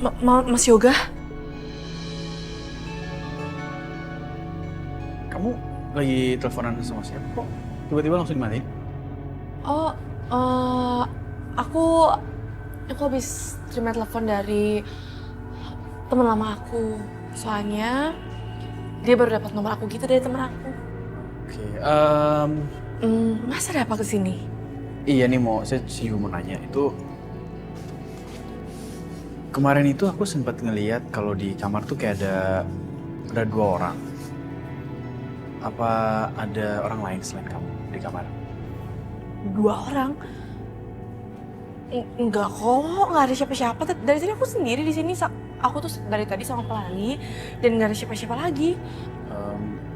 Mas Yoga? Kamu lagi teleponan sama siapa kok? Tiba-tiba langsung dimatiin? Oh, eh, aku habis terima telepon dari teman lama aku. Soalnya dia baru dapat nomor aku gitu dari teman aku. Oke, Mas ada apa kesini? iya nih saya juga mau nanya. Kemarin itu aku sempat ngeliat kalau di kamar tuh kayak ada 2 orang. Apa ada orang lain selain kamu di kamar? 2 orang? Enggak kok, nggak ada siapa-siapa. Dari tadi aku sendiri di sini. Aku tuh dari tadi sama Pelangi dan nggak ada siapa-siapa lagi.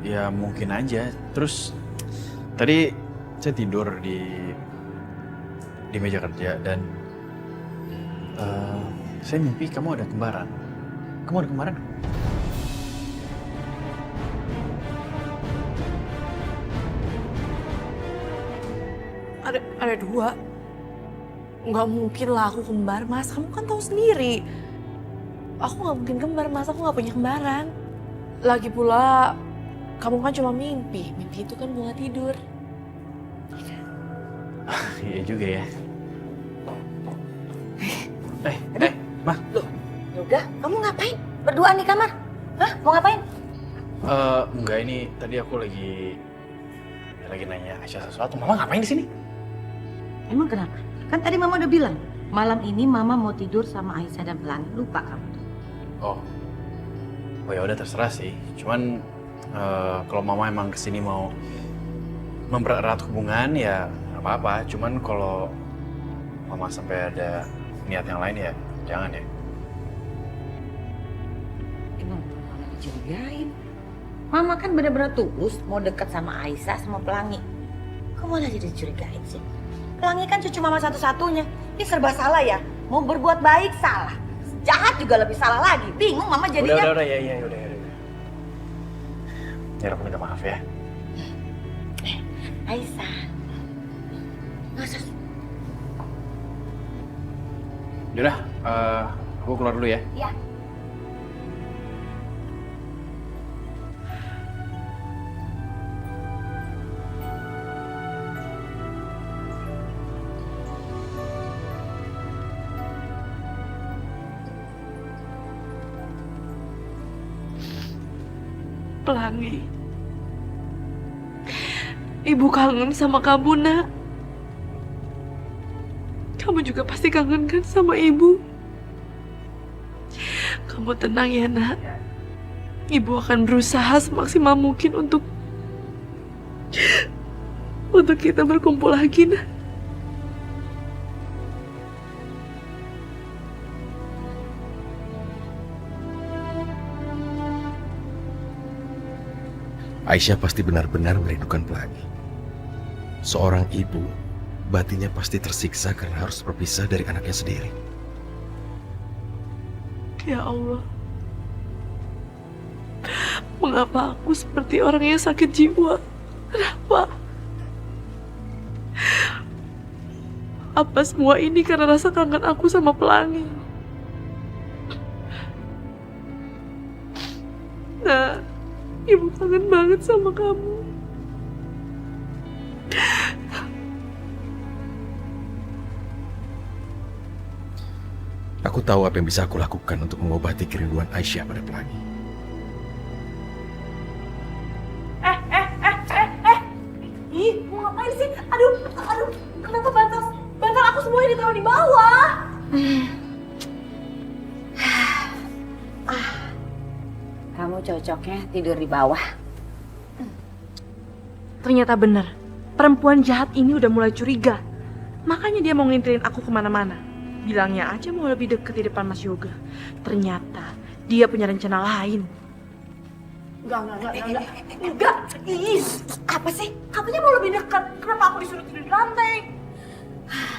Ya mungkin aja. Terus tadi saya tidur di meja kerja dan saya mimpi kamu ada kembaran. Kamu ada kembaran? Ada 2. Nggak mungkin lah aku kembar, Mas. Kamu kan tahu sendiri. Aku nggak mungkin kembar, Mas. Aku nggak punya kembaran. Lagi pula, kamu kan cuma mimpi. Mimpi itu kan bunga tidur. Iya juga ya. Mah. Loh, Yoga, kamu ngapain? Berduaan di kamar? Hah? Mau ngapain? Enggak, ini tadi aku lagi nanya Aisyah sesuatu. Mama ngapain di sini? Emang kenapa? Kan tadi Mama udah bilang, malam ini Mama mau tidur sama Aisyah dan Pelangi. Lupa kamu tuh. Oh ya udah terserah sih. Cuman kalau Mama emang kesini mau mempererat hubungan ya nggak apa-apa. Cuman kalau Mama sampai ada niat yang lain ya jangan ya. Emang Mama dicurigain? Mama kan bener-bener tulus mau deket sama Aisyah sama Pelangi. Kok malah jadi dicurigain sih? Pelangi kan cucu Mama satu-satunya. Ini serba salah ya. Mau berbuat baik salah. Jahat juga lebih salah lagi. Bingung Mama jadinya. Udah ya udah. Ya aku minta maaf ya. Aisyah. Masa Yaudah, aku keluar dulu ya. ya. Pelangi. Ibu kangen sama kamu, Nak. Kamu juga pasti kangen kan sama ibu? Kamu tenang ya, Nak. Ibu akan berusaha semaksimal mungkin untuk kita berkumpul lagi, Nak. Aisyah pasti benar-benar merindukan Pelangi. Seorang ibu, batinnya pasti tersiksa karena harus berpisah dari anaknya sendiri. Ya Allah. Mengapa aku seperti orang yang sakit jiwa? Kenapa? Apa semua ini karena rasa kangen aku sama Pelangi? Nah, ibu kangen banget sama kamu. Aku tahu apa yang bisa aku lakukan untuk mengobati kerinduan Aisyah pada Pelangi. Ih, mau ngapain sih? Aduh, kenapa bantal aku semuanya ditaruh di bawah? Kamu cocoknya tidur di bawah. Ternyata benar, perempuan jahat ini udah mulai curiga. Makanya dia mau ngintilin aku kemana-mana. Bilangnya aja mau lebih deket di depan Mas Yoga. Ternyata dia punya rencana lain. Enggak. Ih, apa sih? Katanya mau lebih dekat. Kenapa aku disuruh tidur di lantai?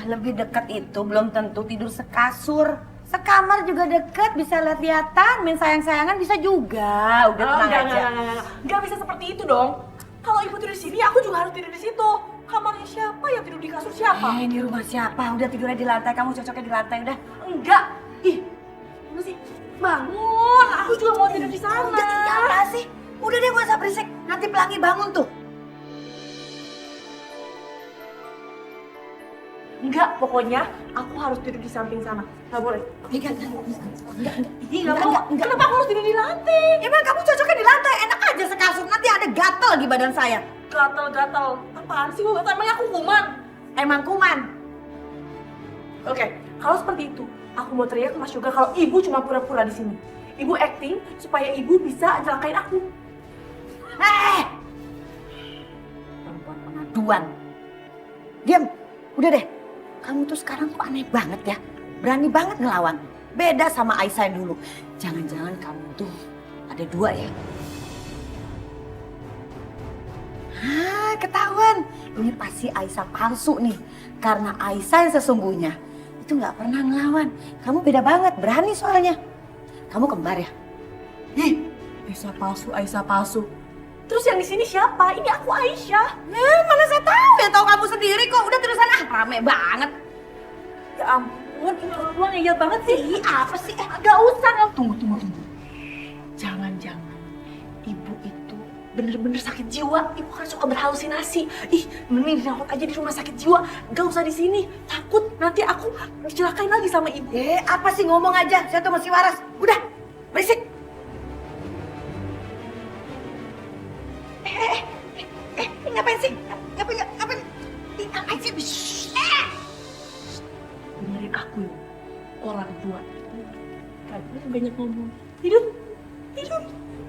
Lebih dekat itu belum tentu tidur sekasur. Sekamar juga deket, bisa lihat-lihatan, main sayang-sayangan bisa juga. Udah tenang aja. Enggak bisa seperti itu dong. Kalau ibu tidur di sini, aku juga harus tidur di situ. Kamarnya siapa yang tidur di kasur siapa? Ini rumah siapa? Udah tidurnya di lantai, kamu cocoknya di lantai udah. Enggak. Ih, mana sih? tidur di sana. Udah apa sih? Udah deh, gak usah berisik. Nanti Pelangi bangun tuh. Enggak, pokoknya aku harus tidur di samping sana. Nggak boleh. Enggak. Kenapa aku harus tidur di lantai? Emang kamu cocoknya di lantai, enak aja sekasur. Nanti ada gatel di badan saya. Gatal-gatal. Apaan sih gue gatal? Emangnya aku kuman? Emang kuman. Oke, kalau seperti itu, aku mau teriak ke Mas Yoga kalau ibu cuma pura-pura di sini. Ibu acting supaya ibu bisa celakain aku. Perempuan pengaduan. Diam, udah deh. Kamu tuh sekarang tuh aneh banget ya. Berani banget ngelawan. Beda sama Aisyah yang dulu. Jangan-jangan kamu tuh ada dua ya? Ketahuan. Ini pasti Aisyah palsu nih. Karena Aisyah yang sesungguhnya itu nggak pernah ngelawan. Kamu beda banget, berani soalnya. Kamu kembar ya? Ih, Aisyah palsu. Terus yang di sini siapa? Ini aku Aisyah. Mana saya tahu ya, tahu kamu sendiri kok. Udah terus sana, rame banget. Ya ampun, ini orang ngeyel banget sih. Ih, apa sih? Gak usah. Tunggu. Jangan-jangan ibu itu bener-bener sakit jiwa. Ibu kan suka berhalusinasi. Ih, mending dirawat aja di rumah sakit jiwa. Gak usah di sini. Takut nanti aku dicelakain lagi sama ibu. Apa sih, ngomong aja. Saya tuh masih waras. Udah, berisik. Ngapain sih? Ngapain? Ngapain sih? Dengerin aku ya. Orang tua itu kadang banyak ngomong.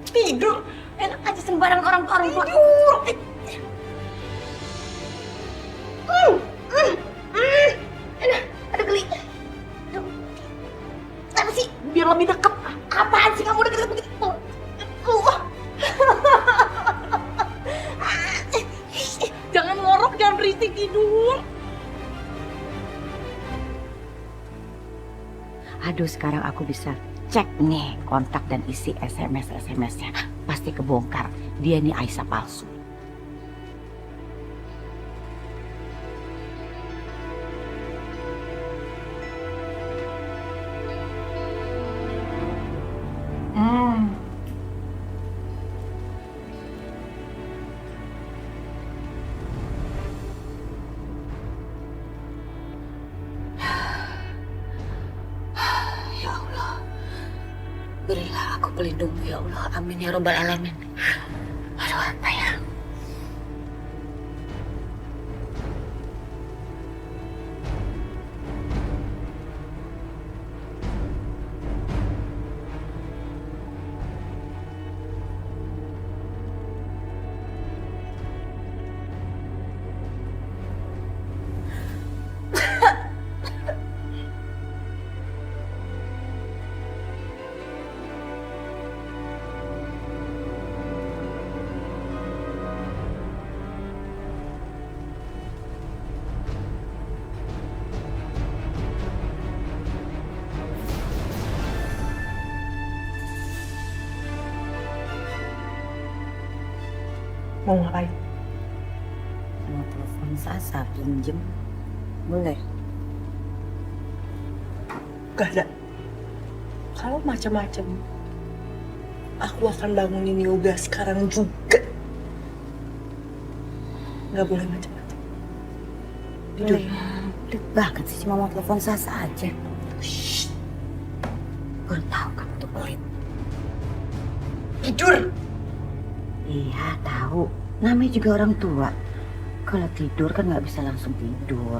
Tidur. Enak aja sembarang orang tua. Ada geli. Apa sih? Biar lebih deket. Apaan sih kamu deket begitu? Jangan ngorok, jangan berisik, tidur. Aduh, sekarang aku bisa cek nih kontak dan isi SMS-nya. Pasti kebongkar. Dia nih Aisyah palsu. Ya Allah, berilah aku pelindung ya Allah. Amin ya Rabbal Alamin. Aduh, apa ya? Mau ngapain? Mau telepon Sasa, pinjem. Boleh? Gak ada. Kalau macam-macam, aku akan bangunin Yoga sekarang juga. Gak boleh macam-macam. Tidur. Pelit banget sih, cuma mau telepon Sasa aja. Shh. Gue tahu kamu tuh pelit. Tidur. Iya, tahu. Namanya juga orang tua. Kalau tidur kan nggak bisa langsung tidur.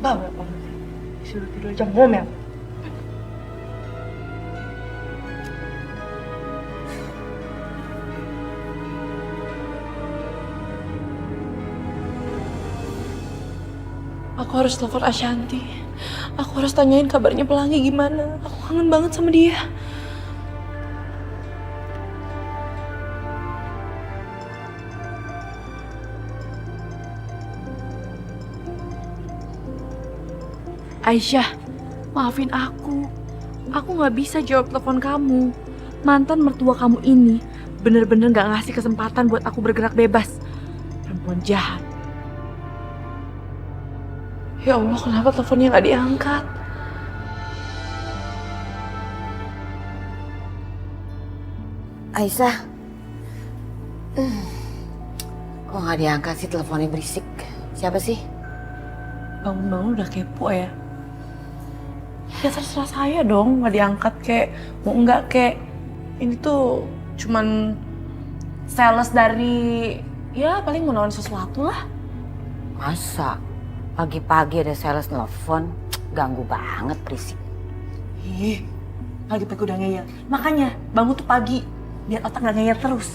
Bawel banget. Disuruh tidur aja ngomel. Aku harus telepon Ashanti. Aku harus tanyain kabarnya Pelangi gimana. Aku kangen banget sama dia. Aisyah, maafin aku. Aku gak bisa jawab telepon kamu. Mantan mertua kamu ini bener-bener gak ngasih kesempatan buat aku bergerak bebas. Perempuan jahat. Ya Allah, kenapa teleponnya gak diangkat? Aisyah. Kok nggak diangkat sih, teleponnya berisik. Siapa sih? Bangun-bangun udah kepo ya? Ya terserah saya dong, nggak diangkat kek, mau enggak kek. Ini tuh cuman sales dari, ya paling mau nawarin sesuatu lah. Masa? Pagi-pagi ada sales nelfon, ganggu banget berisik. Ih, pagi-pagi udah ngeyel. Makanya bangun tuh pagi, biar otak nggak ngeyel terus.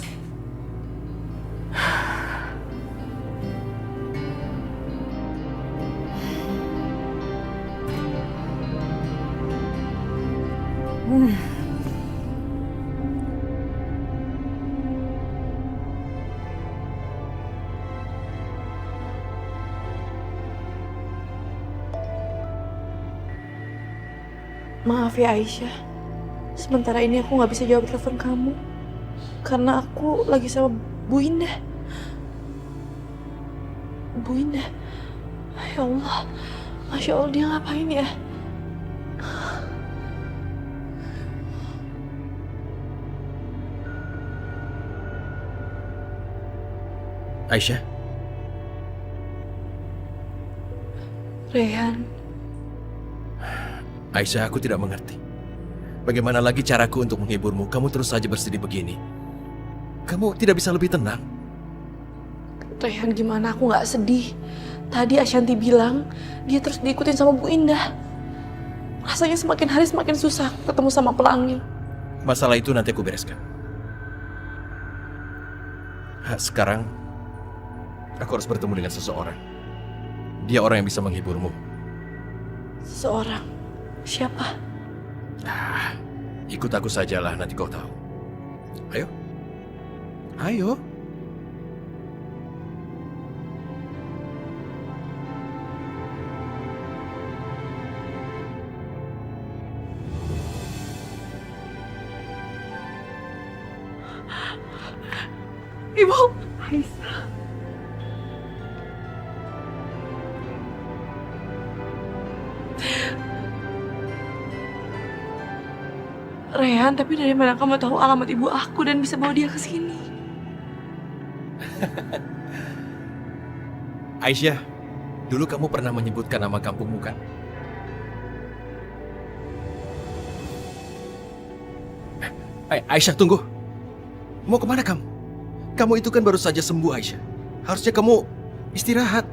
Maaf ya Aisyah, sementara ini aku nggak bisa jawab telepon kamu karena aku lagi sama Bu Indah. Bu Indah, ya Allah, Masya Allah dia ngapain ya? Aisyah, Rehan, Aisyah, aku tidak mengerti. Bagaimana lagi caraku untuk menghiburmu? Kamu terus saja bersedih begini. Kamu tidak bisa lebih tenang. Rehan gimana aku nggak sedih? Tadi Ashanti bilang dia terus diikutin sama Bu Indah. Rasanya semakin hari semakin susah ketemu sama Pelangi. Masalah itu nanti aku bereskan. Sekarang, aku harus bertemu dengan seseorang. Dia orang yang bisa menghiburmu. Seseorang? Siapa? Ikut aku sajalah, nanti kau tahu. Ayo. Ayo. Ibu. Aisyah. Rehan, tapi dari mana kamu tahu alamat ibu aku dan bisa bawa dia ke sini? Aisyah, dulu kamu pernah menyebutkan nama kampungmu kan? Aisyah, tunggu. Mau kemana kamu? Kamu itu kan baru saja sembuh, Aisyah. Harusnya kamu istirahat.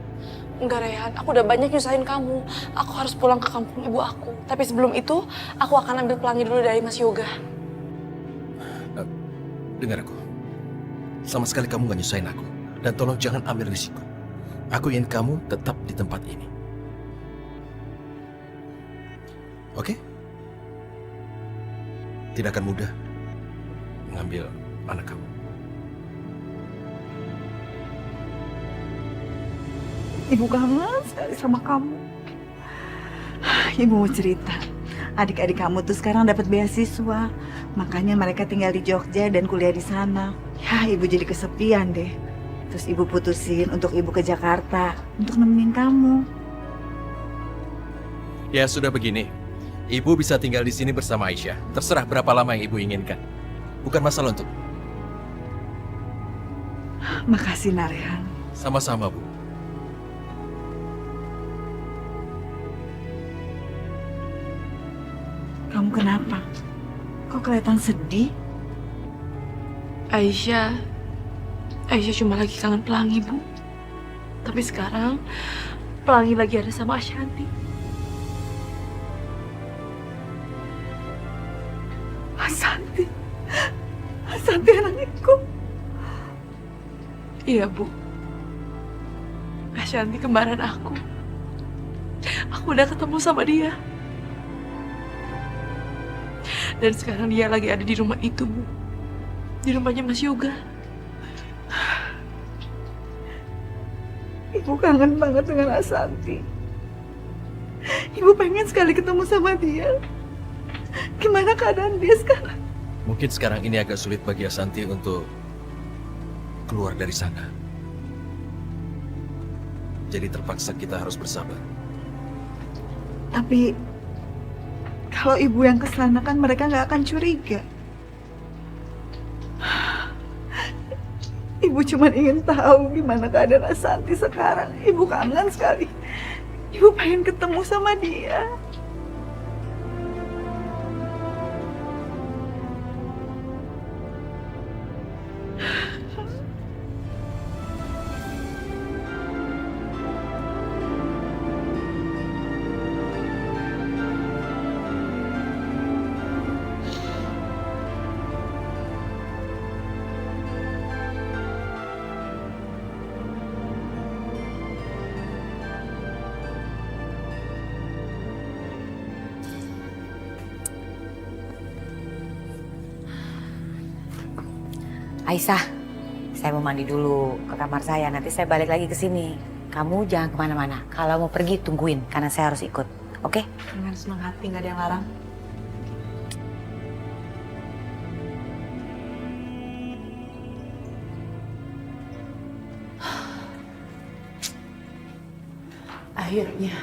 Enggak, Rehan. Aku udah banyak nyusahin kamu. Aku harus pulang ke kampung ibu aku. Tapi sebelum itu, aku akan ambil Pelangi dulu dari Mas Yoga. Dengar aku. Sama sekali kamu gak nyusahin aku. Dan tolong jangan ambil risiko. Aku ingin kamu tetap di tempat ini. Oke? Tidak akan mudah mengambil anak kamu. Ibu kangen sekali sama kamu. Ibu mau cerita, adik-adik kamu tuh sekarang dapat beasiswa. Makanya mereka tinggal di Jogja dan kuliah di sana. Ya, ibu jadi kesepian deh. Terus ibu putusin untuk ibu ke Jakarta untuk nemenin kamu. Ya sudah begini. Ibu bisa tinggal di sini bersama Aisyah. Terserah berapa lama yang ibu inginkan. Bukan masalah untuk. Makasih, Narehan. Sama-sama, Bu. Kamu kenapa? Kok kelihatan sedih? Aisyah cuma lagi kangen Pelangi, Bu. Tapi sekarang, Pelangi lagi ada sama Ashanti. Ashanti anakku. Iya, Bu. Ashanti kembaran aku. Aku udah ketemu sama dia. Dan sekarang dia lagi ada di rumah itu, Bu. Di rumahnya Mas Yoga. Ibu kangen banget dengan Ashanti. Ibu pengen sekali ketemu sama dia. Gimana keadaan dia sekarang? Mungkin sekarang ini agak sulit bagi Ashanti untuk keluar dari sana. Jadi terpaksa kita harus bersabar. Tapi kalau ibu yang kesana kan mereka nggak akan curiga. Ibu cuma ingin tahu gimana keadaan Asanti sekarang. Ibu kangen sekali. Ibu pengen ketemu sama dia. Aisyah, saya mau mandi dulu ke kamar saya. Nanti saya balik lagi ke sini. Kamu jangan kemana-mana. Kalau mau pergi tungguin karena saya harus ikut. Oke? Dengan senang hati, nggak ada yang larang. Akhirnya,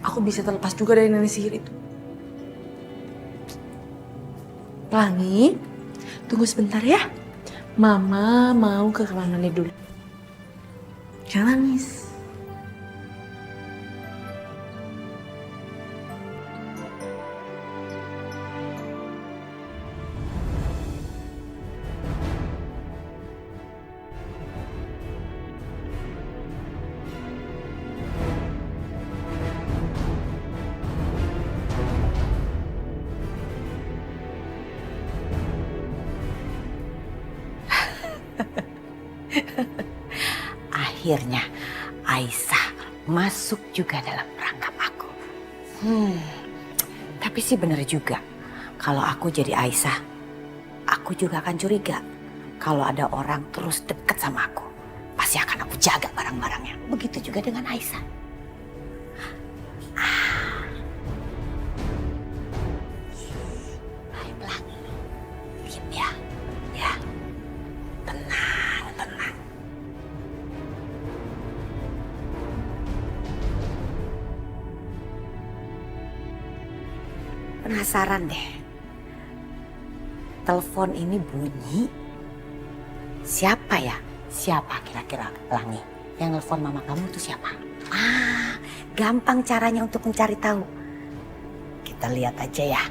aku bisa terlepas juga dari nenek sihir itu. Pelangi, tunggu sebentar ya. Mama mau ke kamar mandi dulu. Jangan nangis. Akhirnya Aisyah masuk juga dalam perangkap aku. Tapi sih bener juga. Kalau aku jadi Aisyah, aku juga akan curiga. Kalau ada orang terus dekat sama aku, pasti akan aku jaga barang-barangnya. Begitu juga dengan Aisyah. Hai Pelangi, diam ya. Ya, tenang, tenang. Penasaran deh. Telepon ini bunyi. Siapa ya? Siapa kira-kira Pelangi? Yang nelfon mama kamu itu siapa? Gampang caranya untuk mencari tahu. Kita lihat aja ya.